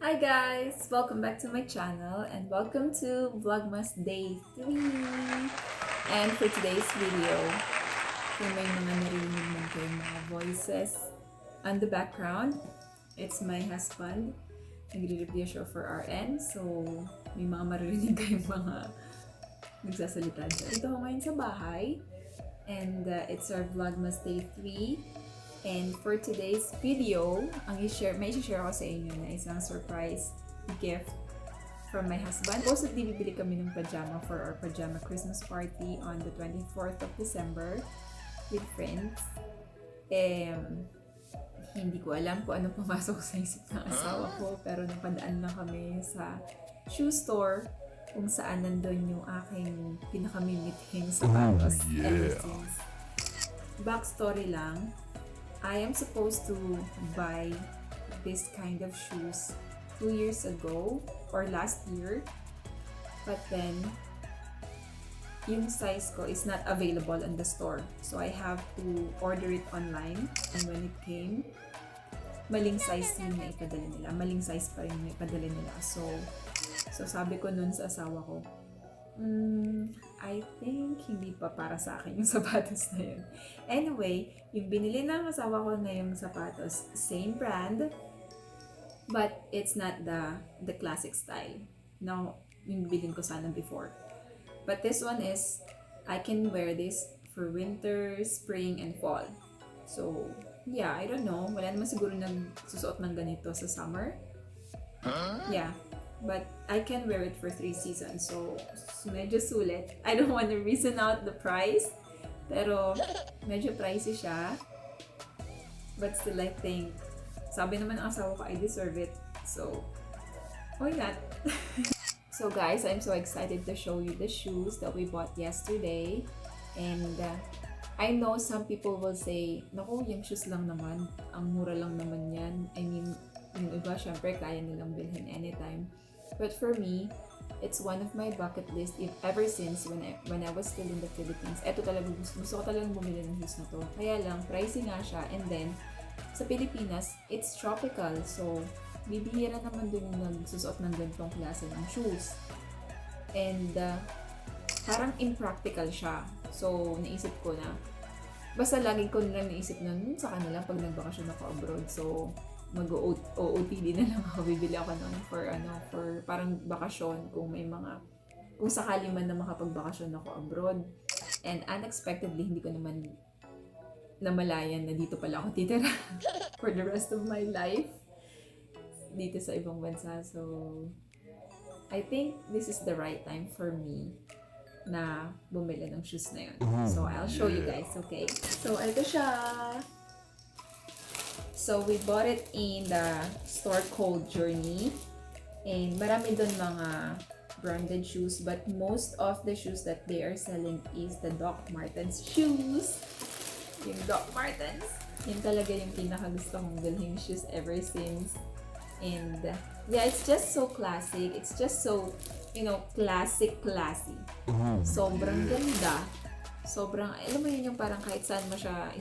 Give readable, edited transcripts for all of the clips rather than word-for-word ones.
Hi guys! Welcome back to my channel and welcome to Vlogmas Day 3! And for today's video, kung may mga narinig man kayong mga voices on the background, it's my husband. Nagre-review siya for RN, so may mga maririnig kayong mga nagsasalita dyan. Dito ako ngayon sa bahay and it's our Vlogmas Day 3. And for today's video, may i-share ako sa inyo na isang surprise gift from my husband. Supposedly, bibili kami ng pajama for our pajama Christmas party on the 24th of December with friends. Hindi ko alam kung anong pumasok sa isip ng asawa ko, pero napadaan lang kami sa shoe store kung saan nandun yung aking pinakamimithing sapatos ever since. Backstory lang, I am supposed to buy this kind of shoes 2 years ago or last year, but then yung size ko is not available in the store, so I have to order it online. And when it came, maling size yung naipadala nila, maling size pa rin yung naipadala nila. So sabi ko nun sa asawa ko, I think hindi pa para sa akin yung sapatos na yun. Anyway, yung binili ng asawa ko na yung sapatos, same brand, but it's not the classic style. No, yung bilhin ko sana before. But this one is, I can wear this for winter, spring, and fall. So, yeah, I don't know. Wala naman siguro nagsusuot ng ganito sa summer. Yeah. But I can wear it for 3 seasons, so medyo sulit. I don't want to reason out the price, pero medyo pricey siya. But still, I think, sabi naman ng asawa ko, I deserve it. So, why not? So guys, I'm so excited to show you the shoes that we bought yesterday. And I know some people will say, naku, yung shoes lang naman, ang mura lang naman yan. I mean, yung iba, syempre, kaya nilang bilhin anytime. But for me, it's one of my bucket list ever since when I was still in the Philippines. Eto talaga, gusto ko talagang bumili ng shoes na to. Kaya lang, pricey nga siya. And then, sa Pilipinas, it's tropical. So, bibihira naman din yung nagsusuot ng ganitong klase ng shoes. And, parang impractical siya. So, naisip ko na, basta lagi ko nilang naisip na, sa kanila pag nagbakasyon ako abroad. So, mag-OOTD na lang ako, bibili ako nun for parang bakasyon kung sakali man na makapagbakasyon ako abroad. And unexpectedly, hindi ko naman namalayan na dito pala ako titira for the rest of my life dito sa ibang bansa. So, I think this is the right time for me na bumili ng shoes na yun. So, I'll show you guys, okay? So, ito siya. So, we bought it in the store called Journey. And marami doon mga branded shoes. But most of the shoes that they are selling is the Doc Martens shoes. Yung Doc Martens. Yun talaga yung pinakagusto kong bilhin shoes ever since. And yeah, it's just so classic. It's just so, classy. Sobrang ganda. Sobrang, alam mo yun yung parang kahit saan mo siya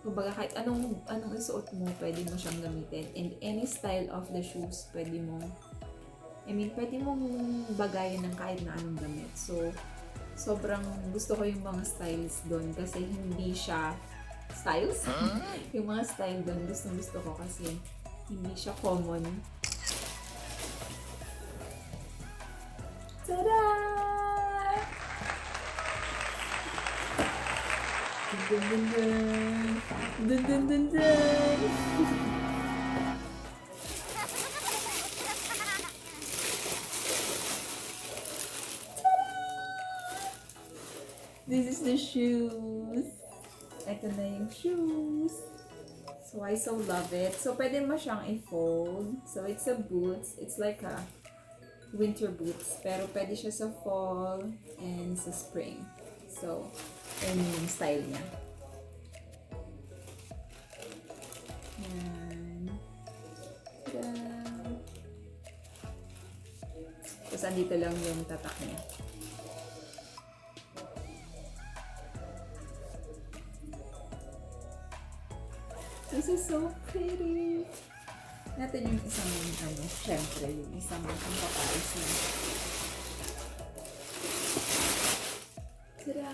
kumbaga kahit anong isuot mo, pwede mo siyang gamitin. And any style of the shoes, pwede mong bagayan ng kahit na anong damit. So, sobrang gusto ko yung mga styles doon kasi hindi siya styles. Yung mga style doon, gusto ko kasi hindi siya common. Tada! Dun dun dun! Dun dun dun dun! This is the shoes. Ito na yung shoes. So, I so love it. So, pwede mo siyang i-fold. So, it's a boots. It's like a winter boots. Pero pwede siya sa fall and sa spring. So, yun yung style niya. Yan. Tada! Tapos, andito lang yung tatak niya. This is so pretty! natin yung isang, syempre, yung isang paparis na. Tada!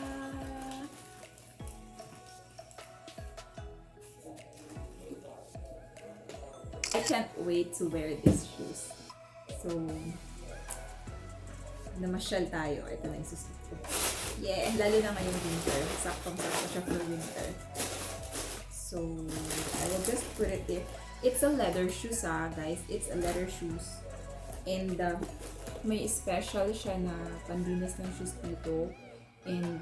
I can't wait to wear these shoes. So, namasyal tayo. Ito na yung susunod ko. Yeah, lalo na ngayong winter. Saktong-sakto siya for winter. So, I will just put it there. It's a leather shoes guys. It's a leather shoes. And may special siya na pandinas ng shoes dito. And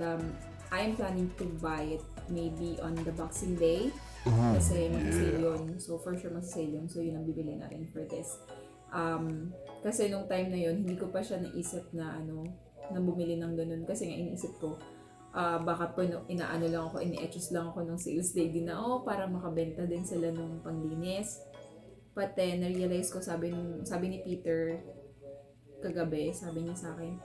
I'm planning to buy it maybe on the Boxing Day. Kasi mag-sale yun. So, for sure mag-sale yun. So, yun ang bibili natin for this. Kasi nung time na yun, hindi ko pa siya naisip na na bumili ng ganun. Kasi nga iniisip ko, baka po inaano lang ako, ini-etchos lang ako ng sales lady na, para makabenta din sila nung panglinis. But then, na-realize ko, sabi ni Peter kagabi, sabi niya sa akin,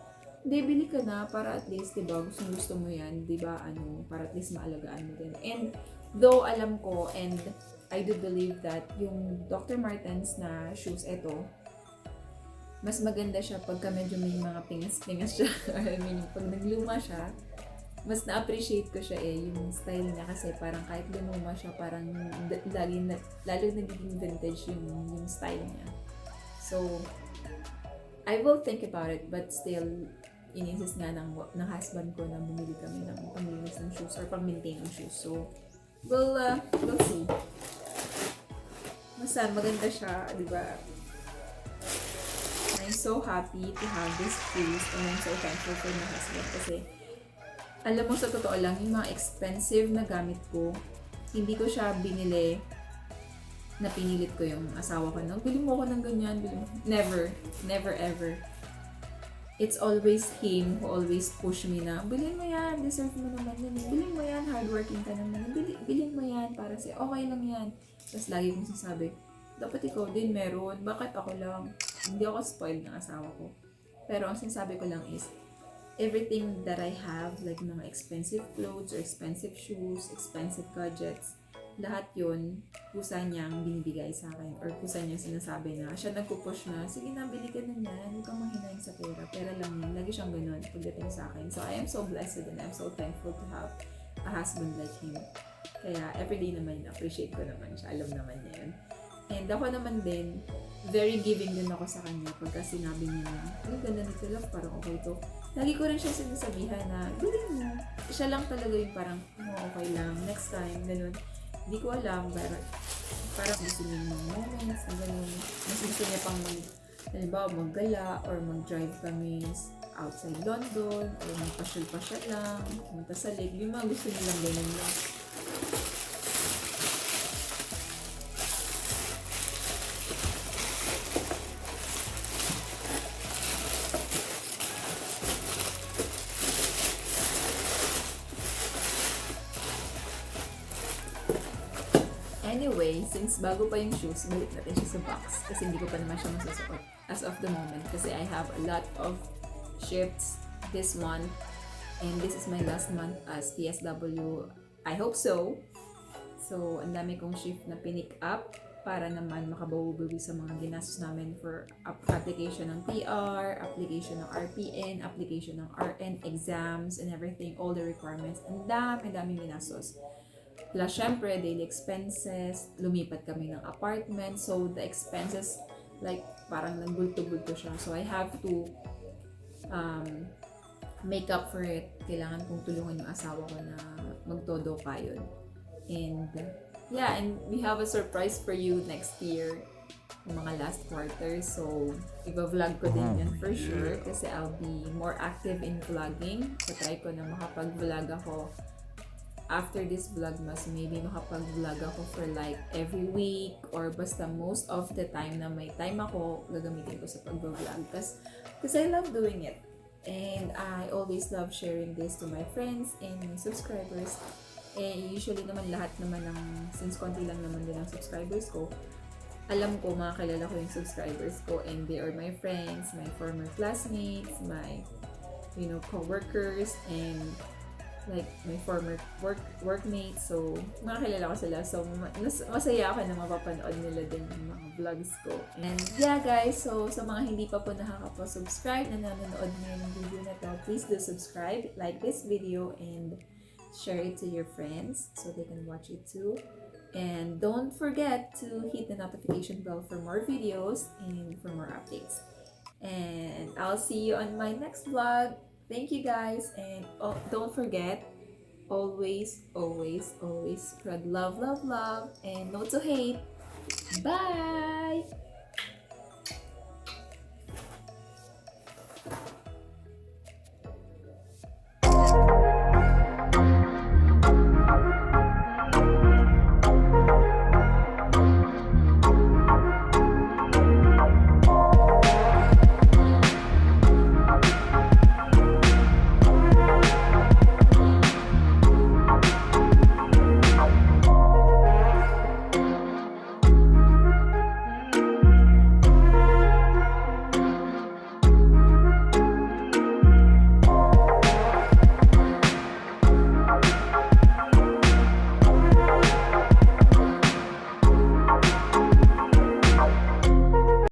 hindi, bili ka na para at least, diba, gusto mo yan, diba, para at least maalagaan mo din. And, though alam ko, and I do believe that yung Dr. Martens na shoes, ito, mas maganda siya pagka medyo may mga pingas-pingas siya. I mean, pag nagluma siya, mas na-appreciate ko siya yung style niya kasi parang kahit lumuma siya, parang lalo nagiging vintage yung style niya. So, I will think about it, but still, ininsist nga ng husband ko na bumili kami ng panglinis ng shoes or pang-maintain ng shoes. So, we'll see. Basta maganda siya, di ba? I'm so happy to have this shoes and I'm so thankful for my husband kasi alam mo, sa totoo lang, yung mga expensive na gamit ko, hindi ko siya binili na pinilit ko yung asawa ko na, bili mo ako ng ganyan, bili mo. Never. Never ever. It's always him who always push me na, bilhin mo yan, deserve mo naman yan. Bilhin mo yan, hardworking ka naman. Bilhin mo yan, para say, okay lang yan. Tapos lagi kong sasabi, dapat ikaw din meron, bakit ako lang? Hindi ako spoiled ng asawa ko. Pero ang sinasabi ko lang is, everything that I have, like mga expensive clothes or expensive shoes, expensive gadgets, lahat yun, kusa niyang binibigay sa akin or kusa niyang sinasabi na siya nagpupush na, sige na, bili ka na yan, huwag kang mahinayin sa pera, pera lang yan, lagi siyang ganun pagdating sa akin. So I am so blessed and I'm so thankful to have a husband like him. Kaya everyday naman, appreciate ko naman siya, alam naman niya yun. And ako naman din, very giving din ako sa kanya pagka sinabi niya na, ay, ganda nito lang, parang okay to. Lagi ko rin siya sinasabihan na, bilhin mo. Siya lang talaga yung parang, okay lang, next time, ganun. Hindi ko alam, pero parang gusto niya yung mga moments na ganun. Mas gusto niya pang, halimbawa, maggala or mag-drive kami outside London or magpasyal-pasyal lang, pumunta sa lake. Yung mga gusto niya lang ganun lang. Anyway, since bago pa yung shoes, balik natin siya sa box kasi hindi ko pa naman siya masusuot as of the moment kasi I have a lot of shifts this month and this is my last month as PSW. I hope so. So, ang dami kong shift na pinick up para naman makabawi sa mga ginastos namin for application ng PR, application ng RPN, application ng RN, exams and everything, all the requirements. Ang dami ginastos. Plus, syempre, daily expenses, lumipat kami ng apartment, so the expenses, like, parang nagbulto-bulto siya. So, I have to make up for it. Kailangan kong tulungan yung asawa ko na magtodo pa yun. And, yeah, and we have a surprise for you next year, yung mga last quarter. So, i-vlog ko din yan for sure, kasi I'll be more active in vlogging. So, try ko na makapag-vlog ako after this Vlogmas, maybe makapag-vlog ako for like every week or basta most of the time na may time ako, gagamitin ko sa pag-vlog because I love doing it and I always love sharing this to my friends and my subscribers. Usually naman lahat naman since konti lang naman din ang subscribers ko, alam ko, makakilala ko yung subscribers ko and they are my friends, my former classmates, my co-workers, and like my former workmates. So, mga kilala ko sila. So, masaya ako na mapapanood nila din yung mga vlogs ko. And yeah guys, so sa mga hindi pa po nakakapag-subscribe na nanonood ngayon ng video na to, please do subscribe, like this video, and share it to your friends so they can watch it too. And don't forget to hit the notification bell for more videos and for more updates. And I'll see you on my next vlog. Thank you guys, and don't forget, always, always, always spread love, love, love, and no to hate. Bye!